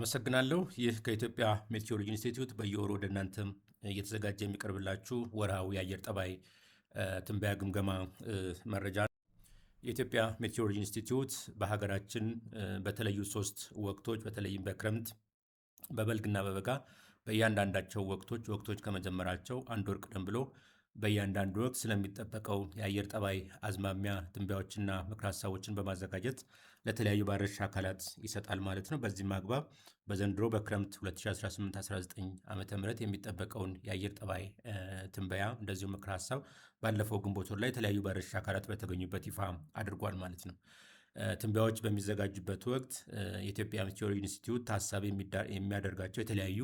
አመሰግናለሁ። ይህ ከኢትዮጵያ ሜትሮሎጂ ኢንስቲትዩት በየወሩ ወደ እናንተም እየተዘጋጀ የሚቀርብላችሁ ወርሃዊ የአየር ጠባይ ትንበያ ግምገማ መረጃ ነው። የኢትዮጵያ ሜትሮሎጂ ኢንስቲትዩት በሀገራችን በተለዩ ሶስት ወቅቶች በተለይም በክረምት በበልግና በበጋ በእያንዳንዳቸው ወቅቶች ከመጀመራቸው አንድ ወር ቀደም ብሎ በእያንዳንዱ ወቅት ስለሚጠበቀው የአየር ጠባይ አዝማሚያ ትንበያዎችና ምክረ ሀሳቦችን በማዘጋጀት ለተለያዩ ባለድርሻ አካላት ይሰጣል ማለት ነው። በዚህም አግባብ በዘንድሮ በክረምት 2018-19 ዓ.ም የሚጠበቀውን የአየር ጠባይ ትንበያ እንደዚሁ ምክረ ሀሳብ ባለፈው ግንቦት ወር ላይ የተለያዩ ባለድርሻ አካላት በተገኙበት ይፋ አድርጓል ማለት ነው። ትንበያዎች በሚዘጋጁበት ወቅት የኢትዮጵያ ሜትሮሎጂ ኢንስቲትዩት ታሳቢ የሚያደርጋቸው የተለያዩ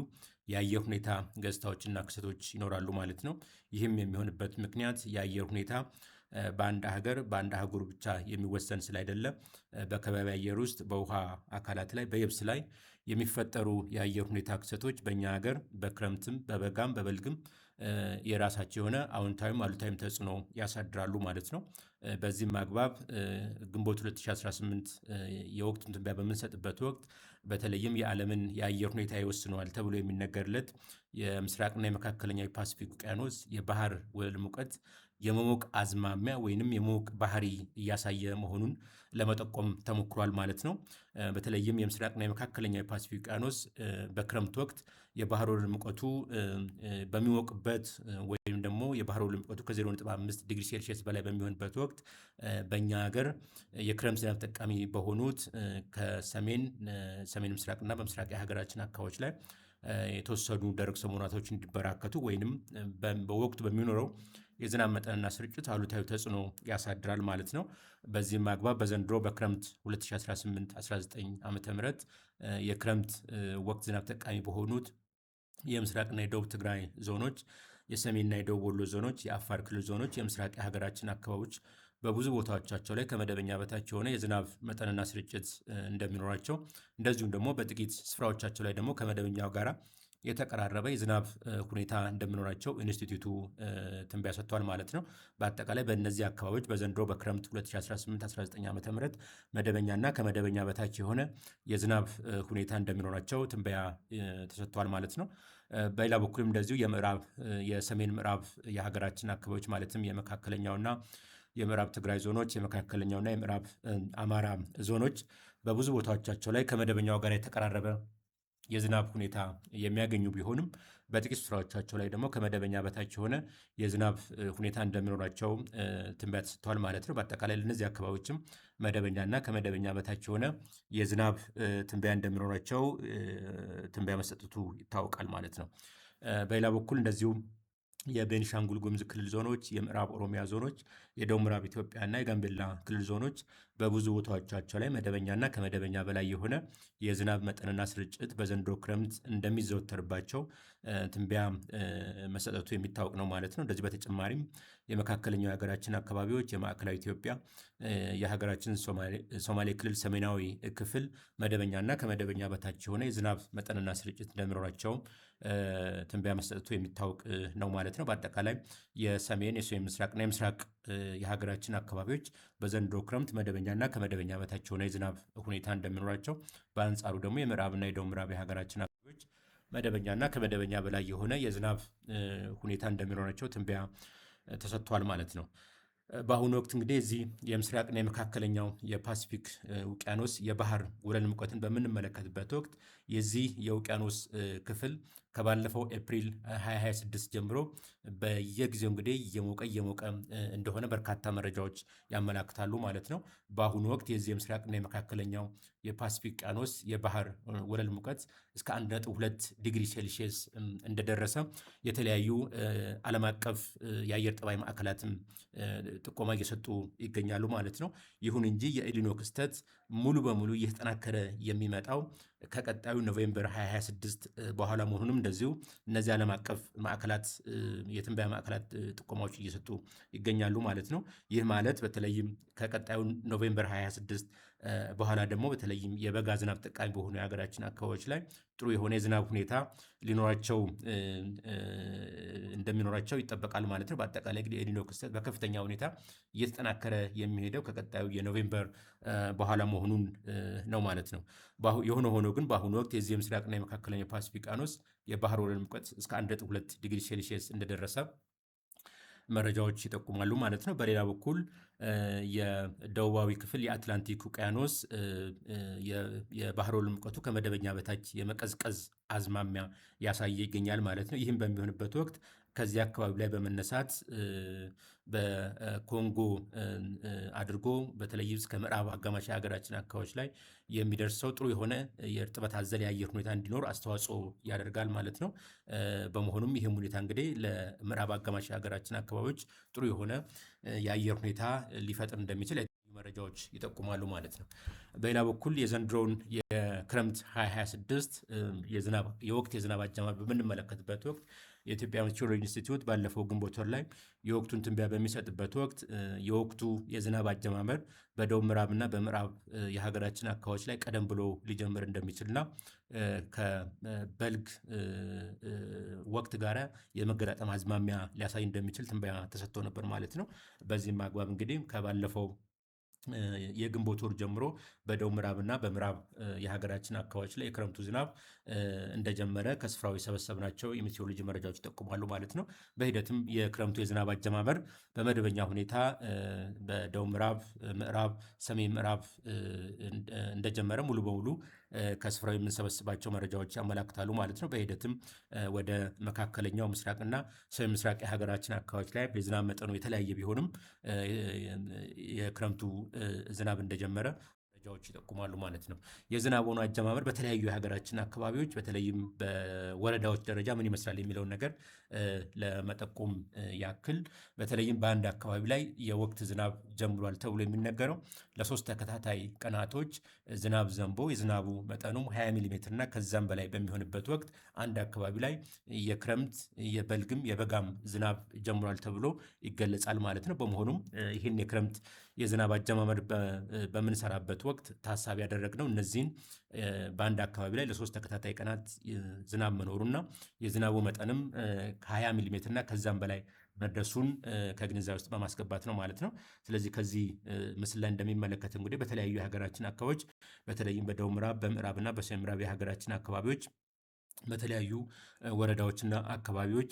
የአየር ሁኔታ ገጽታዎችና ክስተቶች ይኖራሉ ማለት ነው። ይህም የሚሆንበት ምክንያት የአየር ሁኔታ በአንድ ሀገር በአንድ አህጉር ብቻ የሚወሰን ስላይደለ በከባቢ አየር ውስጥ በውሃ አካላት ላይ በየብስ ላይ የሚፈጠሩ የአየር ሁኔታ ክስተቶች በእኛ ሀገር በክረምትም በበጋም በበልግም የራሳቸው የሆነ አዎንታዊም አሉታዊም ተጽዕኖ ያሳድራሉ ማለት ነው። በዚህም አግባብ ግንቦት 2018 የወቅቱን ትንበያ በምንሰጥበት ወቅት በተለይም የዓለምን የአየር ሁኔታ ይወስነዋል ተብሎ የሚነገርለት የምስራቅና የመካከለኛው የፓሲፊክ ውቅያኖስ የባህር ወለል ሙቀት የመሞቅ አዝማሚያ ወይንም የመሞቅ ባህሪ እያሳየ መሆኑን ለመጠቆም ተሞክሯል ማለት ነው። በተለይም የምስራቅና የመካከለኛው የፓሲፊክ ውቅያኖስ በክረምት ወቅት የባህር ወለል ሙቀቱ በሚሞቅበት ወይም ደግሞ የባህር ወለል ሙቀቱ ከ0.5 ዲግሪ ሴልሺየስ በላይ በሚሆንበት ወቅት በእኛ ሀገር የክረምት ዝናብ ተጠቃሚ በሆኑት ከሰሜን ምስራቅና በምስራቅ የሀገራችን አካባቢዎች ላይ የተወሰኑ ደረቅ ሰሞናቶች እንዲበራከቱ ወይንም በወቅቱ በሚኖረው የዝናብ መጠንና ስርጭት አሉታዊ ተጽዕኖ ያሳድራል ማለት ነው። በዚህም አግባብ በዘንድሮ በክረምት 2018-19 ዓ.ም የክረምት ወቅት ዝናብ ተጠቃሚ በሆኑት የምስራቅና የደቡብ ትግራይ ዞኖች፣ የሰሜንና የደቡብ ወሎ ዞኖች፣ የአፋር ክልል ዞኖች፣ የምስራቅ የሀገራችን አካባቢዎች በብዙ ቦታዎቻቸው ላይ ከመደበኛ በታች የሆነ የዝናብ መጠንና ስርጭት እንደሚኖራቸው እንደዚሁም ደግሞ በጥቂት ስፍራዎቻቸው ላይ ደግሞ ከመደበኛው ጋራ የተቀራረበ የዝናብ ሁኔታ እንደሚኖራቸው ኢንስቲትዩቱ ትንበያ ሰጥቷል ማለት ነው። በአጠቃላይ በእነዚህ አካባቢዎች በዘንድሮ በክረምት 2018-19 ዓ.ም መደበኛና ከመደበኛ በታች የሆነ የዝናብ ሁኔታ እንደሚኖራቸው ትንበያ ተሰጥቷል ማለት ነው። በሌላ በኩልም እንደዚሁ የሰሜን ምዕራብ የሀገራችን አካባቢዎች ማለትም የመካከለኛውና የምዕራብ ትግራይ ዞኖች፣ የመካከለኛውና የምዕራብ አማራ ዞኖች በብዙ ቦታዎቻቸው ላይ ከመደበኛው ጋር የተቀራረበ የዝናብ ሁኔታ የሚያገኙ ቢሆንም በጥቂት ስፍራዎቻቸው ላይ ደግሞ ከመደበኛ በታች የሆነ የዝናብ ሁኔታ እንደሚኖራቸው ትንበያ ተሰጥቷል ማለት ነው። በአጠቃላይ ለእነዚህ አካባቢዎችም መደበኛና ከመደበኛ በታች የሆነ የዝናብ ትንበያ እንደሚኖራቸው ትንበያ መሰጠቱ ይታወቃል ማለት ነው። በሌላ በኩል እንደዚሁ የቤኒሻንጉል ጉሙዝ ክልል ዞኖች፣ የምዕራብ ኦሮሚያ ዞኖች፣ የደቡብ ምዕራብ ኢትዮጵያና የጋምቤላ ክልል ዞኖች በብዙ ቦታዎቻቸው ላይ መደበኛና ከመደበኛ በላይ የሆነ የዝናብ መጠንና ስርጭት በዘንድሮ ክረምት እንደሚዘወተርባቸው ትንበያ መሰጠቱ የሚታወቅ ነው ማለት ነው። እንደዚህ በተጨማሪም የመካከለኛው የሀገራችን አካባቢዎች፣ የማዕከላዊ ኢትዮጵያ፣ የሀገራችን ሶማሌ ክልል ሰሜናዊ ክፍል መደበኛና ከመደበኛ በታች የሆነ የዝናብ መጠንና ስርጭት እንደሚኖራቸው ትንበያ መሰጠቱ የሚታወቅ ነው ማለት ነው። በአጠቃላይ የሰሜን ምስራቅና የምስራቅ የሀገራችን አካባቢዎች በዘንድሮ ክረምት መደበኛና ከመደበኛ በታች የሆነ የዝናብ ሁኔታ እንደሚኖራቸው፣ በአንጻሩ ደግሞ የምዕራብና የደቡብ ምዕራብ የሀገራችን አካባቢዎች መደበኛና ከመደበኛ በላይ የሆነ የዝናብ ሁኔታ እንደሚኖራቸው ትንበያ ተሰጥቷል ማለት ነው። በአሁኑ ወቅት እንግዲህ እዚህ የምስራቅና የመካከለኛው የፓሲፊክ ውቅያኖስ የባህር ወለል ሙቀትን በምንመለከትበት ወቅት የዚህ የውቅያኖስ ክፍል ከባለፈው ኤፕሪል 2026 ጀምሮ በየጊዜው እንግዲህ እየሞቀ እንደሆነ በርካታ መረጃዎች ያመላክታሉ ማለት ነው። በአሁኑ ወቅት የዚህ የምስራቅና የመካከለኛው የፓሲፊክ ውቅያኖስ የባህር ወለል ሙቀት እስከ 1.2 ዲግሪ ሴልሺየስ እንደደረሰ የተለያዩ ዓለም አቀፍ የአየር ጠባይ ማዕከላትም ጥቆማ እየሰጡ ይገኛሉ ማለት ነው። ይሁን እንጂ የኤልኒኖ ክስተት ሙሉ በሙሉ እየተጠናከረ የሚመጣው ከቀጣዩ ኖቬምበር 2026 በኋላ መሆኑንም እንደዚሁ እነዚህ ዓለም አቀፍ ማዕከላት የትንበያ ማዕከላት ጥቆማዎች እየሰጡ ይገኛሉ ማለት ነው። ይህ ማለት በተለይም ከቀጣዩ ኖቬምበር 2026 በኋላ ደግሞ በተለይም የበጋ ዝናብ ጠቃሚ በሆኑ የሀገራችን አካባቢዎች ላይ ጥሩ የሆነ የዝናብ ሁኔታ ሊኖራቸው እንደሚኖራቸው ይጠበቃል ማለት ነው። በአጠቃላይ እንግዲህ የኤልኒኖ ክስተት በከፍተኛ ሁኔታ እየተጠናከረ የሚሄደው ከቀጣዩ የኖቬምበር በኋላ መሆኑን ነው ማለት ነው። የሆነ ሆኖ ግን በአሁኑ ወቅት የዚህ የምስራቅና የመካከለኛው ፓሲፊክ ውቅያኖስ የባህር ወለል ሙቀት እስከ 1.2 ዲግሪ ሴልሺየስ እንደደረሰ መረጃዎች ይጠቁማሉ ማለት ነው። በሌላ በኩል የደቡባዊ ክፍል የአትላንቲክ ውቅያኖስ የባህር ወለል ሙቀቱ ከመደበኛ በታች የመቀዝቀዝ አዝማሚያ ያሳየ ይገኛል ማለት ነው። ይህም በሚሆንበት ወቅት ከዚህ አካባቢ ላይ በመነሳት በኮንጎ አድርጎ በተለይ እስከ ምዕራብ አጋማሽ የሀገራችን አካባቢዎች ላይ የሚደርሰው ጥሩ የሆነ የእርጥበት አዘል የአየር ሁኔታ እንዲኖር አስተዋጽኦ ያደርጋል ማለት ነው። በመሆኑም ይህም ሁኔታ እንግዲህ ለምዕራብ አጋማሽ የሀገራችን አካባቢዎች ጥሩ የሆነ የአየር ሁኔታ ሊፈጥር እንደሚችል መረጃዎች ይጠቁማሉ ማለት ነው። በሌላ በኩል የዘንድሮውን የክረምት 2026 የወቅት የዝናብ አጀማመር በምንመለከትበት ወቅት የኢትዮጵያ ሜትሮሎጂ ኢንስቲትዩት ባለፈው ግንቦት ወር ላይ የወቅቱን ትንበያ በሚሰጥበት ወቅት የወቅቱ የዝናብ አጀማመር በደቡብ ምዕራብና በምዕራብ የሀገራችን አካባቢዎች ላይ ቀደም ብሎ ሊጀምር እንደሚችልና ከበልግ ወቅት ጋር የመገጣጠም አዝማሚያ ሊያሳይ እንደሚችል ትንበያ ተሰጥቶ ነበር ማለት ነው። በዚህም አግባብ እንግዲህ ከባለፈው የግንቦት ወር ጀምሮ በደቡብ ምዕራብና በምዕራብ የሀገራችን አካባቢዎች ላይ የክረምቱ ዝናብ እንደጀመረ ከስፍራው የሰበሰብናቸው የሜትሮሎጂ መረጃዎች ይጠቁማሉ ማለት ነው። በሂደትም የክረምቱ የዝናብ አጀማመር በመደበኛ ሁኔታ በደቡብ ምዕራብ፣ ምዕራብ፣ ሰሜን ምዕራብ እንደጀመረ ሙሉ በሙሉ ከስፍራው የምንሰበስባቸው መረጃዎች ያመላክታሉ ማለት ነው። በሂደትም ወደ መካከለኛው ምስራቅና ሰሜን ምስራቅ የሀገራችን አካባቢዎች ላይ የዝናብ መጠኑ የተለያየ ቢሆንም የክረምቱ ዝናብ እንደጀመረ መረጃዎች ይጠቁማሉ ማለት ነው። የዝናቡን አጀማመር በተለያዩ የሀገራችን አካባቢዎች በተለይም በወረዳዎች ደረጃ ምን ይመስላል የሚለውን ነገር ለመጠቆም ያክል በተለይም በአንድ አካባቢ ላይ የወቅት ዝናብ ጀምሯል ተብሎ የሚነገረው ለ3 ተከታታይ ቀናቶች ዝናብ ዘንቦ የዝናቡ መጠኑም 20 ሚሊ ሜትር እና ከዛም በላይ በሚሆንበት ወቅት አንድ አካባቢ ላይ የክረምት የበልግም የበጋም ዝናብ ጀምሯል ተብሎ ይገለጻል ማለት ነው። በመሆኑም ይህን የክረምት የዝናብ አጀማመር በምንሰራበት ወቅት ታሳቢ ያደረግነው እነዚህን በአንድ አካባቢ ላይ ለ3 ተከታታይ ቀናት ዝናብ መኖሩና የዝናቡ መጠንም ከ20 ሚሊ ሜትር እና ከዛም በላይ መድረሱን ከግንዛቤ ውስጥ በማስገባት ነው ማለት ነው። ስለዚህ ከዚህ ምስል ላይ እንደሚመለከት እንግዲህ በተለያዩ የሀገራችን አካባቢዎች በተለይም በደቡብ ምዕራብ፣ በምዕራብና በሰሜን ምዕራብ የሀገራችን አካባቢዎች በተለያዩ ወረዳዎችና አካባቢዎች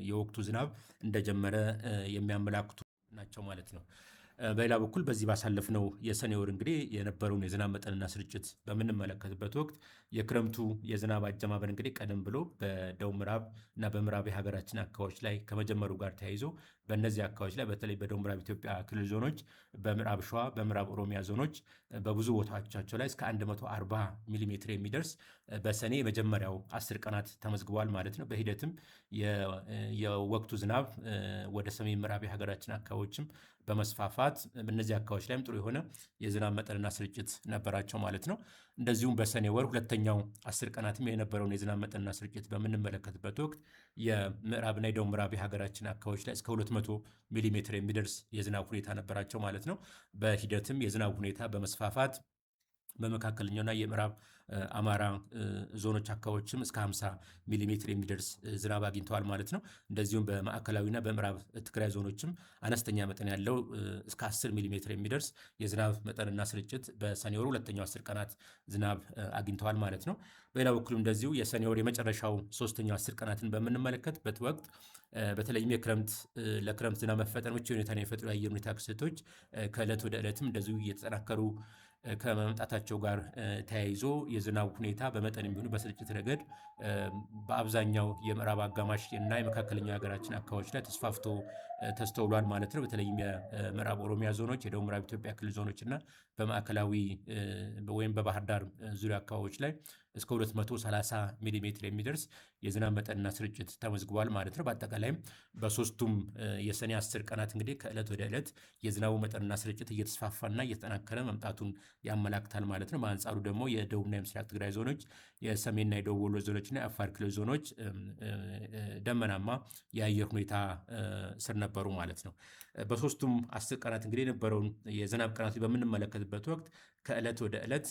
የወቅቱ ዝናብ እንደጀመረ የሚያመላክቱ ናቸው ማለት ነው። በሌላ በኩል በዚህ ባሳለፍነው የሰኔ ወር እንግዲህ የነበረውን የዝናብ መጠንና ስርጭት በምንመለከትበት ወቅት የክረምቱ የዝናብ አጀማመር እንግዲህ ቀደም ብሎ በደቡብ ምዕራብ እና በምዕራብ የሀገራችን አካባቢዎች ላይ ከመጀመሩ ጋር ተያይዞ በእነዚህ አካባቢዎች ላይ በተለይ በደቡብ ምዕራብ ኢትዮጵያ ክልል ዞኖች፣ በምዕራብ ሸዋ፣ በምዕራብ ኦሮሚያ ዞኖች በብዙ ቦታዎቻቸው ላይ እስከ 140 ሚሊ ሜትር የሚደርስ በሰኔ የመጀመሪያው 10 ቀናት ተመዝግቧል ማለት ነው። በሂደትም የወቅቱ ዝናብ ወደ ሰሜን ምዕራብ የሀገራችን አካባቢዎችም በመስፋፋት በእነዚህ አካባቢዎች ላይም ጥሩ የሆነ የዝናብ መጠንና ስርጭት ነበራቸው ማለት ነው። እንደዚሁም በሰኔ ወር ሁለተኛው 10 ቀናትም የነበረውን የዝናብ መጠንና ስርጭት በምንመለከትበት ወቅት የምዕራብና የደቡብ ምዕራብ የሀገራችን አካባቢዎች ላይ እስከ 200 ሚሊ ሜትር የሚደርስ የዝናብ ሁኔታ ነበራቸው ማለት ነው። በሂደትም የዝናብ ሁኔታ በመስፋፋት በመካከለኛውና የምዕራብ አማራ ዞኖች አካባቢዎችም እስከ 50 ሚሊ ሜትር የሚደርስ ዝናብ አግኝተዋል ማለት ነው። እንደዚሁም በማዕከላዊና በምዕራብ ትግራይ ዞኖችም አነስተኛ መጠን ያለው እስከ 10 ሚሊ ሜትር የሚደርስ የዝናብ መጠንና ስርጭት በሰኔ ወር ሁለተኛው 10 ቀናት ዝናብ አግኝተዋል ማለት ነው። በሌላ በኩልም እንደዚሁ የሰኔ ወር የመጨረሻው ሶስተኛው 10 ቀናትን በምንመለከትበት ወቅት በተለይም ለክረምት ዝናብ መፈጠር ምቹ ሁኔታን የሚፈጥሩ የአየር ሁኔታ ክስተቶች ከዕለት ወደ ዕለትም እንደዚሁ እየተጠናከሩ ከመምጣታቸው ጋር ተያይዞ የዝናቡ ሁኔታ በመጠን ቢሆን በስርጭት ረገድ በአብዛኛው የምዕራብ አጋማሽ እና የመካከለኛው የሀገራችን አካባቢዎች ላይ ተስፋፍቶ ተስተውሏል ማለት ነው። በተለይም የምዕራብ ኦሮሚያ ዞኖች፣ የደቡብ ምዕራብ ኢትዮጵያ ክልል ዞኖች እና በማዕከላዊ ወይም በባህር ዳር ዙሪያ አካባቢዎች ላይ እስከ 230 ሚሊ ሜትር የሚደርስ የዝናብ መጠንና ስርጭት ተመዝግቧል ማለት ነው። በአጠቃላይም በሶስቱም የሰኔ 10 ቀናት እንግዲህ ከዕለት ወደ ዕለት የዝናቡ መጠንና ስርጭት እየተስፋፋና እየተጠናከረ መምጣቱን ያመላክታል ማለት ነው። በአንጻሩ ደግሞ የደቡብና የምስራቅ ትግራይ ዞኖች፣ የሰሜንና የደቡብ ወሎ ዞኖችና የአፋር ክልል ዞኖች ደመናማ የአየር ሁኔታ ስር ነበሩ ማለት ነው። በሶስቱም 10 ቀናት እንግዲህ የነበረውን የዝናብ ቀናቶች በምንመለከትበት ወቅት ከዕለት ወደ ዕለት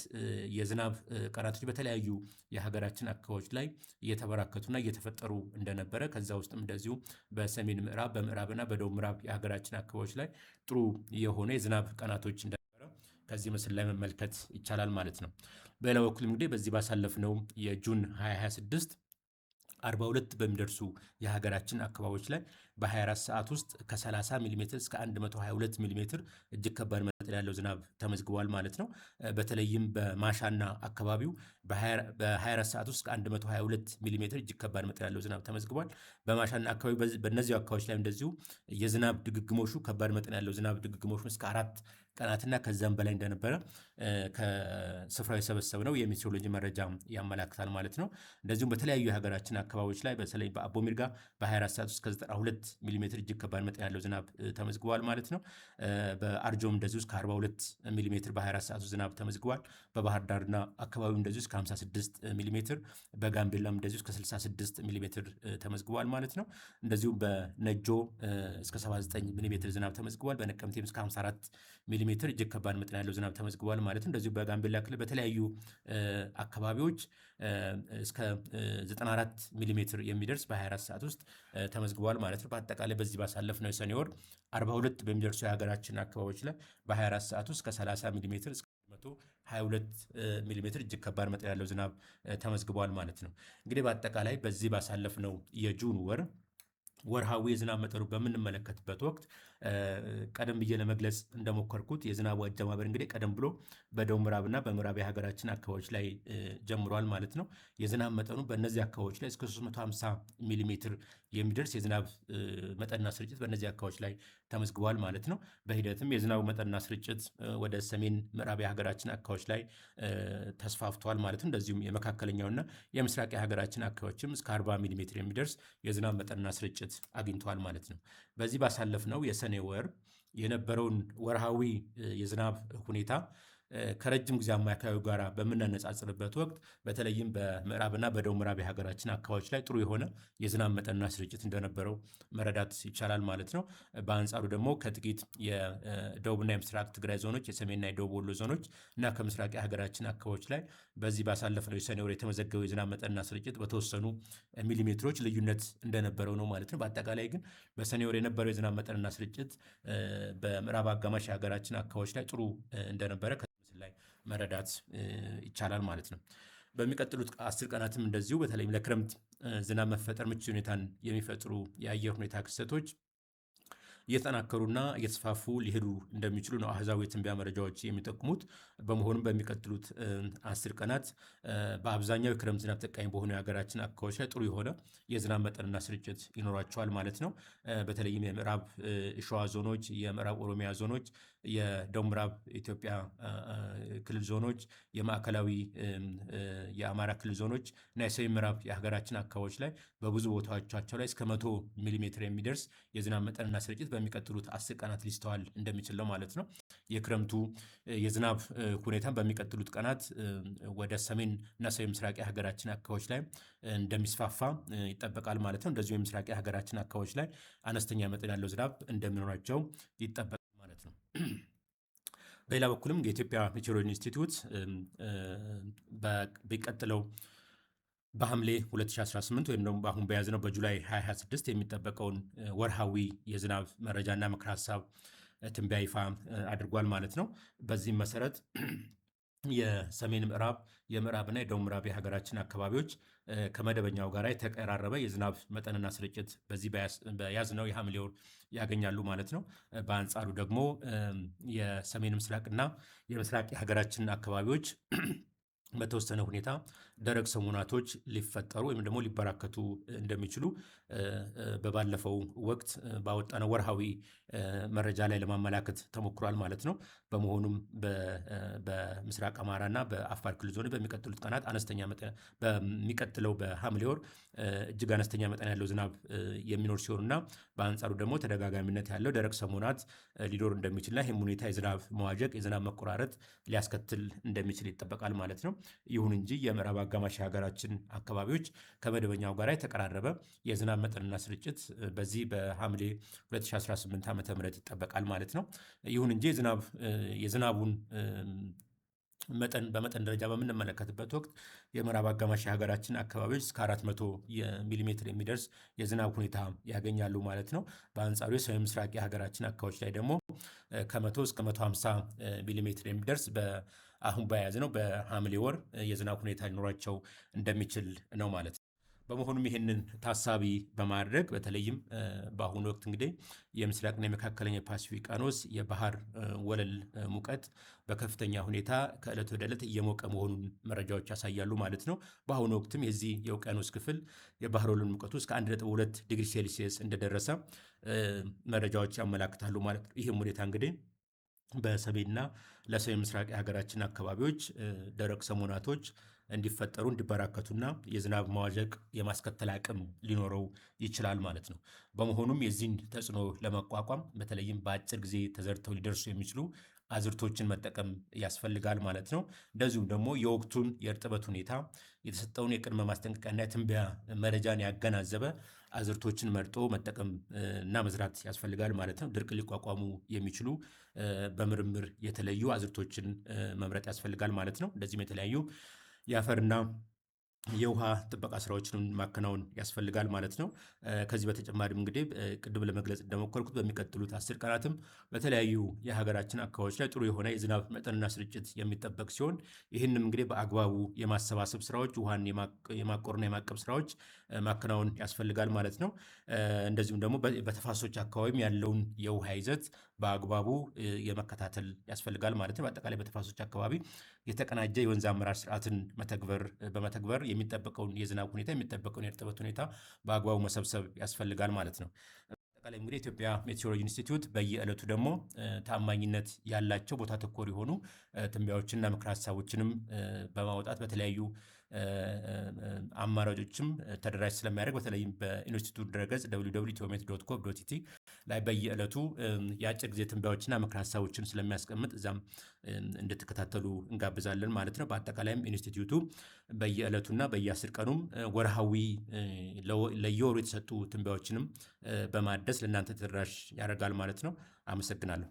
የዝናብ ቀናቶች በተለያዩ የሀገራችን አካባቢዎች ላይ እየተበራከቱና እየተፈጠሩ እንደነበረ ከዛ ውስጥም እንደዚሁ በሰሜን ምዕራብ በምዕራብና በደቡብ ምዕራብ የሀገራችን አካባቢዎች ላይ ጥሩ የሆነ የዝናብ ቀናቶች እንደነበረ ከዚህ ምስል ላይ መመልከት ይቻላል ማለት ነው። በሌላ በኩልም እንግዲህ በዚህ ባሳለፍነው የጁን 2026 42 በሚደርሱ የሀገራችን አካባቢዎች ላይ በ24 ሰዓት ውስጥ ከ30 ሚሜ እስከ 122 ሚሜ እጅግ ከባድ መጠን ያለው ዝናብ ተመዝግቧል ማለት ነው። በተለይም በማሻና አካባቢው በ24 ሰዓት ውስጥ ከ122 ሚሜ እጅግ ከባድ መጠን ያለው ዝናብ ተመዝግቧል። በማሻና አካባቢ በእነዚሁ አካባቢዎች ላይ እንደዚሁ የዝናብ ድግግሞሹ ከባድ መጠን ያለው ዝናብ ድግግሞሹ እስከ 4 ቀናትና ከዛም በላይ እንደነበረ ከስፍራው የሰበሰብነው የሜትሮሎጂ መረጃ ያመላክታል ማለት ነው። እንደዚሁም በተለያዩ የሀገራችን አካባቢዎች ላይ በተለይ በአቦ ሚርጋ በ24 ሰዓት ውስጥ ከ92 ሚሜ እጅግ ከባድ መጠን ያለው ዝናብ ተመዝግቧል ማለት ነው። በአርጆም እንደዚሁ እስከ 42 ሚሜ በ24 ሰዓት ውስጥ ዝናብ ተመዝግቧል። በባህር ዳርና አካባቢው እንደዚሁ እስከ 56 ሚሜ፣ በጋምቤላም እንደዚሁ እስከ 66 ሚሜ ተመዝግቧል ማለት ነው። እንደዚሁም በነጆ እስከ 79 ሚሜ ዝናብ ተመዝግቧል። በነቀምቴም እስከ 54 ሚሜ እጅግ ከባድ መጠን ያለው ዝናብ ተመዝግቧል ማለት ነው። እንደዚሁ በጋምቤላ ክልል በተለያዩ አካባቢዎች እስከ 94 ሚሜ የሚደርስ በ24 ሰዓት ውስጥ ተመዝግቧል ማለት ነው። በአጠቃላይ በዚህ ባሳለፍነው የሰኔ ወር 42 በሚደርሱ የሀገራችን አካባቢዎች ላይ በ24 ሰዓት ውስጥ ከ30 ሚሜ እስከ 122 ሚሜ እጅግ ከባድ መጠን ያለው ዝናብ ተመዝግቧል ማለት ነው። እንግዲህ በአጠቃላይ በዚህ ባሳለፍነው የጁን ወር ወርሃዊ የዝናብ መጠኑ በምንመለከትበት ወቅት ቀደም ብዬ ለመግለጽ እንደሞከርኩት የዝናቡ አጀማመር እንግዲህ ቀደም ብሎ በደቡብ ምዕራብና በምዕራብ የሀገራችን አካባቢዎች ላይ ጀምሯል ማለት ነው። የዝናብ መጠኑ በእነዚህ አካባቢዎች ላይ እስከ 350 ሚሜ የሚደርስ የዝናብ መጠንና ስርጭት በእነዚህ አካባቢዎች ላይ ተመዝግቧል ማለት ነው። በሂደትም የዝናቡ መጠንና ስርጭት ወደ ሰሜን ምዕራብ የሀገራችን አካባቢዎች ላይ ተስፋፍቷል ማለት ነው። እንደዚሁም የመካከለኛውና የምስራቅ የሀገራችን አካባቢዎችም እስከ 40 ሚሜ የሚደርስ የዝናብ መጠንና ስርጭት አግኝቷል ማለት ነው። በዚህ ባሳለፍነው የሰኔ ወር የነበረውን ወርሃዊ የዝናብ ሁኔታ ከረጅም ጊዜ አማካዩ ጋር በምናነጻጽርበት ወቅት በተለይም በምዕራብና በደቡብ ምዕራብ የሀገራችን አካባቢዎች ላይ ጥሩ የሆነ የዝናብ መጠንና ስርጭት እንደነበረው መረዳት ይቻላል ማለት ነው። በአንጻሩ ደግሞ ከጥቂት የደቡብና የምስራቅ ትግራይ ዞኖች፣ የሰሜንና የደቡብ ወሎ ዞኖች እና ከምስራቅ የሀገራችን አካባቢዎች ላይ በዚህ ባሳለፍነው የሰኔ ወር የተመዘገበው የዝናብ መጠንና ስርጭት በተወሰኑ ሚሊሜትሮች ልዩነት እንደነበረው ነው ማለት ነው። በአጠቃላይ ግን በሰኔ ወር የነበረው የዝናብ መጠንና ስርጭት በምዕራብ አጋማሽ የሀገራችን አካባቢዎች ላይ ጥሩ እንደነበረ ላይ መረዳት ይቻላል ማለት ነው። በሚቀጥሉት 10 ቀናትም እንደዚሁ በተለይም ለክረምት ዝናብ መፈጠር ምቹ ሁኔታን የሚፈጥሩ የአየር ሁኔታ ክስተቶች እየተጠናከሩና እየተስፋፉ ሊሄዱ እንደሚችሉ ነው አሃዛዊ የትንበያ መረጃዎች የሚጠቁሙት። በመሆኑም በሚቀጥሉት 10 ቀናት በአብዛኛው የክረምት ዝናብ ተጠቃሚ በሆኑ የሀገራችን አካባቢዎች ላይ ጥሩ የሆነ የዝናብ መጠንና ስርጭት ይኖራቸዋል ማለት ነው። በተለይም የምዕራብ ሸዋ ዞኖች፣ የምዕራብ ኦሮሚያ ዞኖች፣ የደቡብ ምዕራብ ኢትዮጵያ ክልል ዞኖች፣ የማዕከላዊ የአማራ ክልል ዞኖች እና የሰሜን ምዕራብ የሀገራችን አካባቢዎች ላይ በብዙ ቦታዎቻቸው ላይ እስከ 100 ሚሜ የሚደርስ የዝናብ መጠንና ስርጭት በሚቀጥሉት 10 ቀናት ሊስተዋል እንደሚችል ነው ማለት ነው። የክረምቱ የዝናብ ሁኔታ በሚቀጥሉት ቀናት ወደ ሰሜን እና ሰሜን ምስራቅ የሀገራችን አካባቢዎች ላይ እንደሚስፋፋ ይጠበቃል ማለት ነው። እንደዚሁ የምስራቅ የሀገራችን አካባቢዎች ላይ አነስተኛ መጠን ያለው ዝናብ እንደሚኖራቸው ይጠበቃል ማለት ነው። በሌላ በኩልም የኢትዮጵያ ሜትሮሎጂ ኢንስቲትዩት በቀጥለው በሐምሌ 2018 ወይም ደግሞ በአሁን በያዝነው በጁላይ 2026 የሚጠበቀውን ወርሃዊ የዝናብ መረጃና ምክረ ሀሳብ ትንበያ ይፋ አድርጓል ማለት ነው። በዚህም መሰረት የሰሜን ምዕራብ የምዕራብና የደቡብ ምዕራብ የሀገራችን አካባቢዎች ከመደበኛው ጋር የተቀራረበ የዝናብ መጠንና ስርጭት በዚህ በያዝነው የሐምሌ ወር ያገኛሉ ማለት ነው። በአንጻሩ ደግሞ የሰሜን ምስራቅና የምስራቅ የሀገራችን አካባቢዎች በተወሰነ ሁኔታ ደረቅ ሰሞናቶች ሊፈጠሩ ወይም ደግሞ ሊበራከቱ እንደሚችሉ በባለፈው ወቅት ባወጣነው ወርሃዊ መረጃ ላይ ለማመላከት ተሞክሯል ማለት ነው። በመሆኑም በምስራቅ አማራና በአፋር ክልል ዞን በሚቀጥሉት ቀናት አነስተኛ መጠን በሚቀጥለው በሐምሌ ወር እጅግ አነስተኛ መጠን ያለው ዝናብ የሚኖር ሲሆንና በአንጻሩ ደግሞ ተደጋጋሚነት ያለው ደረቅ ሰሞናት ሊኖር እንደሚችልና ይህም ሁኔታ የዝናብ መዋዠቅ፣ የዝናብ መቆራረጥ ሊያስከትል እንደሚችል ይጠበቃል ማለት ነው። ይሁን እንጂ የምዕራብ አጋማሽ የሀገራችን አካባቢዎች ከመደበኛው ጋር የተቀራረበ የዝናብ መጠንና ስርጭት በዚህ በሐምሌ 2018 ዓ.ም ይጠበቃል ማለት ነው። ይሁን እንጂ የዝናቡን በመጠን ደረጃ በምንመለከትበት ወቅት የምዕራብ አጋማሽ የሀገራችን አካባቢዎች እስከ 400 ሚሊሜትር የሚደርስ የዝናብ ሁኔታ ያገኛሉ ማለት ነው። በአንጻሩ የሰሜን ምስራቅ የሀገራችን አካባቢዎች ላይ ደግሞ ከ100 እስከ 150 ሚሊሜትር የሚደርስ አሁን በያዝነው በሐምሌ ወር የዝናብ ሁኔታ ሊኖራቸው እንደሚችል ነው ማለት ነው። በመሆኑም ይህንን ታሳቢ በማድረግ በተለይም በአሁኑ ወቅት እንግዲህ የምስራቅና የመካከለኛ የፓሲፊክ ውቅያኖስ የባህር ወለል ሙቀት በከፍተኛ ሁኔታ ከዕለት ወደ ዕለት እየሞቀ መሆኑን መረጃዎች ያሳያሉ ማለት ነው። በአሁኑ ወቅትም የዚህ የውቅያኖስ ክፍል የባህር ወለል ሙቀቱ እስከ 1.2 ዲግሪ ሴልሲየስ እንደደረሰ መረጃዎች ያመላክታሉ ማለት ነው። ይህም ሁኔታ እንግዲህ በሰሜንና ለሰሜን ምስራቅ የሀገራችን አካባቢዎች ደረቅ ሰሞናቶች እንዲፈጠሩ እንዲበራከቱና የዝናብ መዋዠቅ የማስከተል አቅም ሊኖረው ይችላል ማለት ነው። በመሆኑም የዚህን ተጽዕኖ ለመቋቋም በተለይም በአጭር ጊዜ ተዘርተው ሊደርሱ የሚችሉ አዝርቶችን መጠቀም ያስፈልጋል ማለት ነው። እንደዚሁም ደግሞ የወቅቱን የእርጥበት ሁኔታ የተሰጠውን የቅድመ ማስጠንቀቂያና የትንበያ መረጃን ያገናዘበ አዝርቶችን መርጦ መጠቀም እና መዝራት ያስፈልጋል ማለት ነው። ድርቅ ሊቋቋሙ የሚችሉ በምርምር የተለዩ አዝርቶችን መምረጥ ያስፈልጋል ማለት ነው። እንደዚህም የተለያዩ የአፈርና የውሃ ጥበቃ ስራዎችን ማከናወን ያስፈልጋል ማለት ነው። ከዚህ በተጨማሪም እንግዲህ ቅድም ለመግለጽ እንደሞከርኩት በሚቀጥሉት 10 ቀናትም በተለያዩ የሀገራችን አካባቢዎች ላይ ጥሩ የሆነ የዝናብ መጠንና ስርጭት የሚጠበቅ ሲሆን ይህንም እንግዲህ በአግባቡ የማሰባሰብ ስራዎች፣ ውሃን የማቆርና የማቀብ ስራዎች ማከናወን ያስፈልጋል ማለት ነው። እንደዚሁም ደግሞ በተፋሰሶች አካባቢም ያለውን የውሃ ይዘት በአግባቡ የመከታተል ያስፈልጋል ማለት ነው። በአጠቃላይ በተፋሰሶች አካባቢ የተቀናጀ የወንዝ አመራር ስርዓትን በመተግበር የሚጠበቀውን የዝናብ ሁኔታ የሚጠበቀውን የእርጥበት ሁኔታ በአግባቡ መሰብሰብ ያስፈልጋል ማለት ነው። አጠቃላይ እንግዲህ የኢትዮጵያ ሜትሮሎጂ ኢንስቲትዩት በየዕለቱ ደግሞ ታማኝነት ያላቸው ቦታ ተኮር የሆኑ ትንበያዎችንና ምክረ ሀሳቦችንም በማውጣት በተለያዩ አማራጮችም ተደራሽ ስለሚያደርግ በተለይም በኢንስቲትዩት ድረገጽ www.itomet.co.ት ላይ በየዕለቱ የአጭር ጊዜ ትንበያዎችና ምክረ ሀሳቦችን ስለሚያስቀምጥ እዛም እንድትከታተሉ እንጋብዛለን ማለት ነው። በአጠቃላይም ኢንስቲትዩቱ በየዕለቱና በየ10 ቀኑም ወርሃዊ ለየወሩ የተሰጡ ትንበያዎችንም በማደስ ለእናንተ ተደራሽ ያደርጋል ማለት ነው። አመሰግናለሁ።